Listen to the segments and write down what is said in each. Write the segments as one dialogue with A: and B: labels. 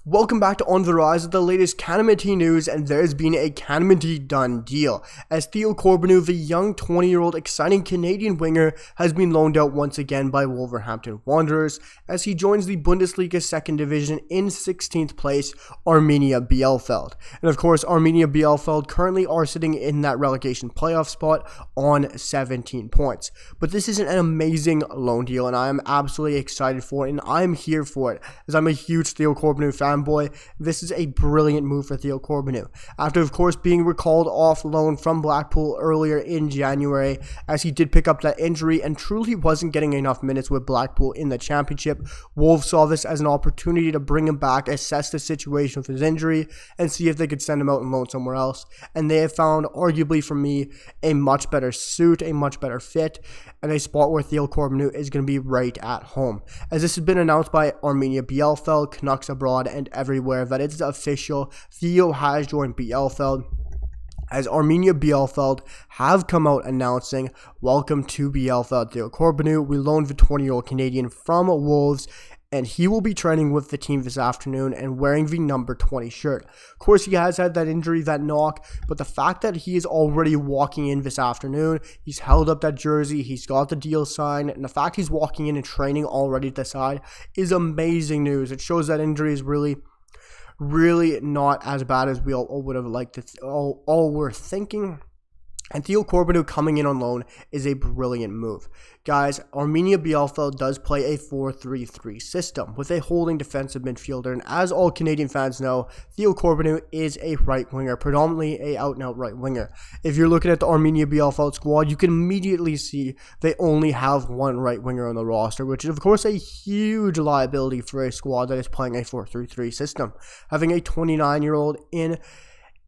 A: Welcome back to On the Rise with the latest CanMNT news, and there's been a CanMNT done deal, as Theo Corbeanu, the young 20-year-old exciting Canadian winger, has been loaned out once again by Wolverhampton Wanderers, as he joins the Bundesliga 2nd Division in 16th place, Arminia Bielefeld. And of course, Arminia Bielefeld currently are sitting in that relegation playoff spot on 17 points. But this is an amazing loan deal, and I am absolutely excited for it, and I am here for it, as I'm a huge Theo Corbeanu fan. Boy, this is a brilliant move for Theo Corbeanu. After, of course, being recalled off loan from Blackpool earlier in January, as he did pick up that injury and truly wasn't getting enough minutes with Blackpool in the championship, Wolves saw this as an opportunity to bring him back, assess the situation with his injury, and see if they could send him out and loan somewhere else. And they have found, arguably for me, a much better suit, a much better fit, and a spot where Theo Corbeanu is going to be right at home. As this has been announced by Arminia Bielefeld, Canucks Abroad, and everywhere that it's official, Theo has joined Bielefeld, as Arminia Bielefeld have come out announcing, "Welcome to Bielefeld, Theo Corbeanu. We loaned the 20-year-old Canadian from Wolves, and he will be training with the team this afternoon and wearing the number 20 shirt." Of course, he has had that injury, that knock, but the fact that he is already walking in this afternoon, he's held up that jersey, he's got the deal signed, and the fact he's walking in and training already at the side is amazing news. It shows that injury is really not as bad as we all would have liked to all were thinking. And Theo Corbeanu coming in on loan is a brilliant move. Guys, Arminia Bielefeld does play a 4-3-3 system with a holding defensive midfielder, and as all Canadian fans know, Theo Corbeanu is a right winger, predominantly a out-and-out right winger. If you're looking at the Arminia Bielefeld squad, you can immediately see they only have one right winger on the roster, which is of course a huge liability for a squad that is playing a 4-3-3 system. Having a 29-year-old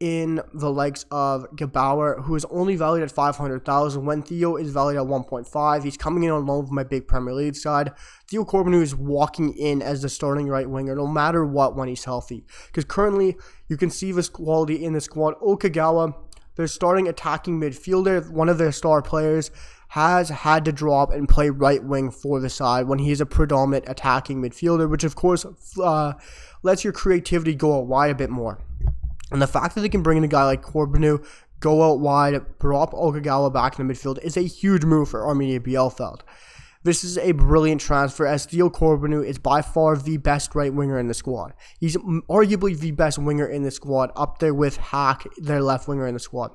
A: in the likes of Gebauer, who is only valued at $500,000 when Theo is valued at 1.5. He's coming in on loan from my big Premier League side. Theo Corbeanu is walking in as the starting right winger no matter what when he's healthy, because currently you can see this quality in the squad. Okagawa, their starting attacking midfielder, one of their star players, has had to drop and play right wing for the side when he is a predominant attacking midfielder, which of course lets your creativity go out wide a bit more. And the fact that they can bring in a guy like Corbeanu, go out wide, drop Okagawa back in the midfield is a huge move for Arminia Bielefeld. This is a brilliant transfer, as Theo Corbeanu is by far the best right winger in the squad. He's arguably the best winger in the squad, up there with Hack, their left winger in the squad.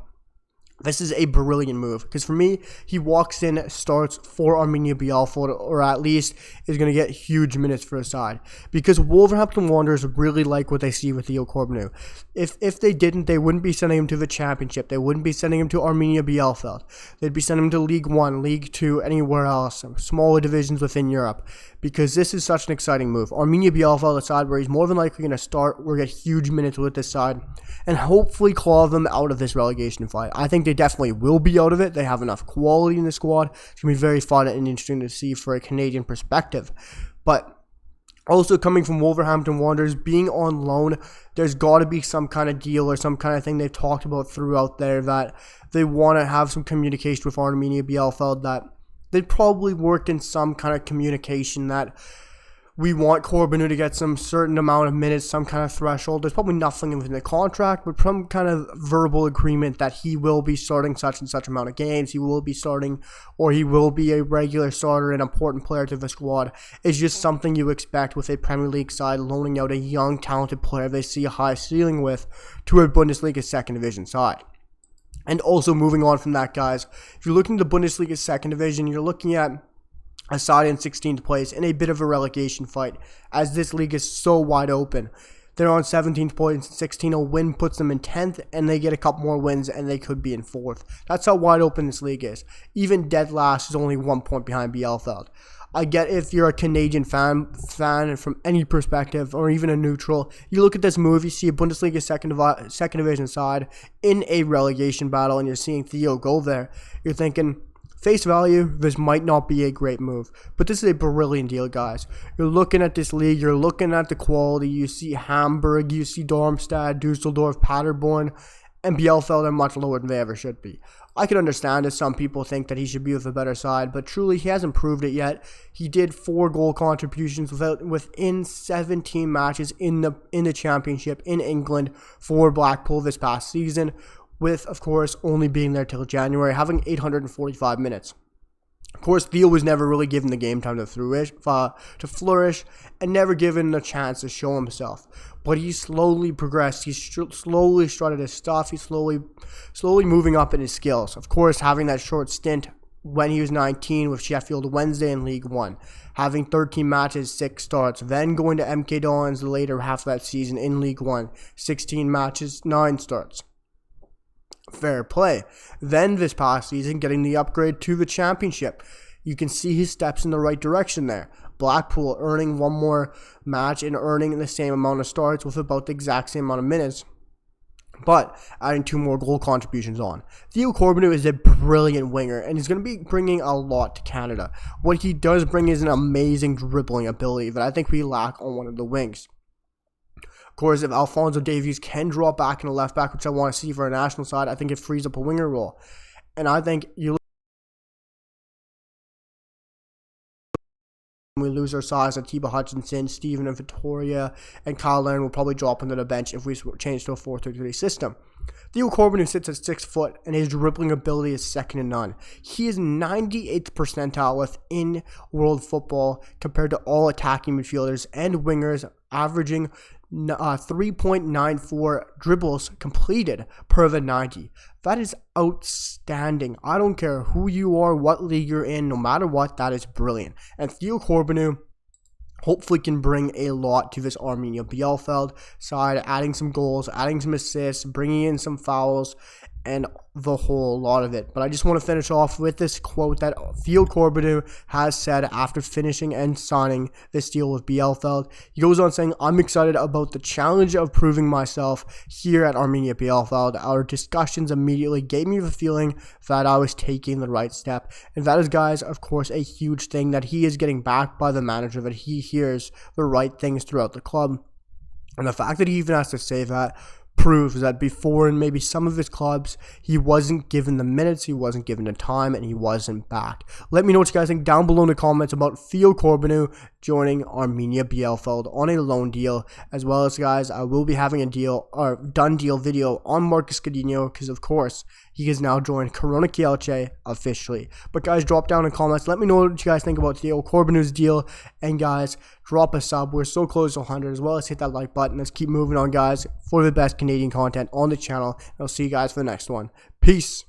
A: This is a brilliant move, because for me, he walks in, starts for Arminia Bielefeld, or at least is going to get huge minutes for his side, because Wolverhampton Wanderers really like what they see with Theo Corbeanu. If they didn't, they wouldn't be sending him to the championship. They wouldn't be sending him to Arminia Bielefeld. They'd be sending him to League 1, League 2, anywhere else, smaller divisions within Europe, because this is such an exciting move. Arminia Bielefeld, a side where he's more than likely going to start or get huge minutes with this side, and hopefully claw them out of this relegation fight. I think they definitely will be out of it. They have enough quality in the squad. It's going to be very fun and interesting to see for a Canadian perspective. But also coming from Wolverhampton Wanderers, being on loan, there's got to be some kind of deal or some kind of thing they've talked about throughout there, that they want to have some communication with Arminia Bielefeld, that they probably worked in some kind of communication that we want Corbeanu to get some certain amount of minutes, some kind of threshold. There's probably nothing in the contract, but some kind of verbal agreement that he will be starting such and such amount of games, he will be starting, or he will be a regular starter, an important player to the squad. It's just something you expect with a Premier League side loaning out a young, talented player they see a high ceiling with to a Bundesliga 2nd Division side. And also moving on from that, guys, if you're looking at the Bundesliga 2nd Division, you're looking at a side in 16th place in a bit of a relegation fight, as this league is so wide open. They're on 17th points, 16. A win puts them in 10th, and they get a couple more wins, and they could be in 4th. That's how wide open this league is. Even dead last is only 1 point behind Bielefeld. I get if you're a Canadian fan from any perspective, or even a neutral, you look at this move, you see a Bundesliga second division side in a relegation battle, and you're seeing Theo go there. You're thinking, face value, this might not be a great move, but this is a brilliant deal, guys. You're looking at this league, you're looking at the quality, you see Hamburg, you see Darmstadt, Dusseldorf, Paderborn, and Bielefeld are much lower than they ever should be. I can understand if some people think that he should be with a better side, but truly he hasn't proved it yet. He did 4 goal contributions within 17 matches in the championship in England for Blackpool this past season, with, of course, only being there till January, having 845 minutes. Of course, Theo was never really given the game time to flourish and never given a chance to show himself. But he slowly progressed. He slowly strutted his stuff. He's slowly moving up in his skills. Of course, having that short stint when he was 19 with Sheffield Wednesday in League One, having 13 matches, 6 starts, then going to MK Dons the later half of that season in League One, 16 matches, 9 starts. Fair play. Then this past season, getting the upgrade to the championship. You can see his steps in the right direction there. Blackpool earning 1 more match and earning the same amount of starts with about the exact same amount of minutes, but adding 2 more goal contributions on. Theo Corbeanu is a brilliant winger, and he's going to be bringing a lot to Canada. What he does bring is an amazing dribbling ability that I think we lack on one of the wings. Of course, if Alphonso Davies can drop back in a left back, which I want to see for a national side, I think it frees up a winger role. And I think we lose our size at Tiba Hutchinson, Steven and Victoria, and Kyle Larin will probably drop into the bench if we change to a 4-3-3 system. Theo Corbeanu sits at 6 foot, and his dribbling ability is second to none. He is 98th percentile within world football compared to all attacking midfielders and wingers, averaging 3.94 dribbles completed per the 90. That is outstanding. I don't care who you are, what league you're in, no matter what, that is brilliant. And Theo Corbeanu hopefully can bring a lot to this Arminia Bielefeld side, adding some goals, adding some assists, bringing in some fouls, and the whole lot of it. But I just want to finish off with this quote that Theo Corbeanu has said after finishing and signing this deal with Bielefeld. He goes on saying, "I'm excited about the challenge of proving myself here at Arminia Bielefeld. Our discussions immediately gave me the feeling that I was taking the right step." And that is, guys, of course, a huge thing, that he is getting backed by the manager, that he hears the right things throughout the club. And the fact that he even has to say that proves that before in maybe some of his clubs, he wasn't given the minutes, he wasn't given the time, and he wasn't back. Let me know what you guys think down below in the comments about Theo Corbeanu joining Arminia Bielefeld on a loan deal, as well as, guys, I will be having a deal or done deal video on Marcus Godinho, because of course he has now joined Corona Kielce officially. But guys, drop down in the comments, let me know what you guys think about Theo Corbeanu's deal, and guys, drop a sub. We're so close to 100, as well as hit that like button. Let's keep moving on, guys, for the best Canadian content on the channel. And I'll see you guys for the next one. Peace.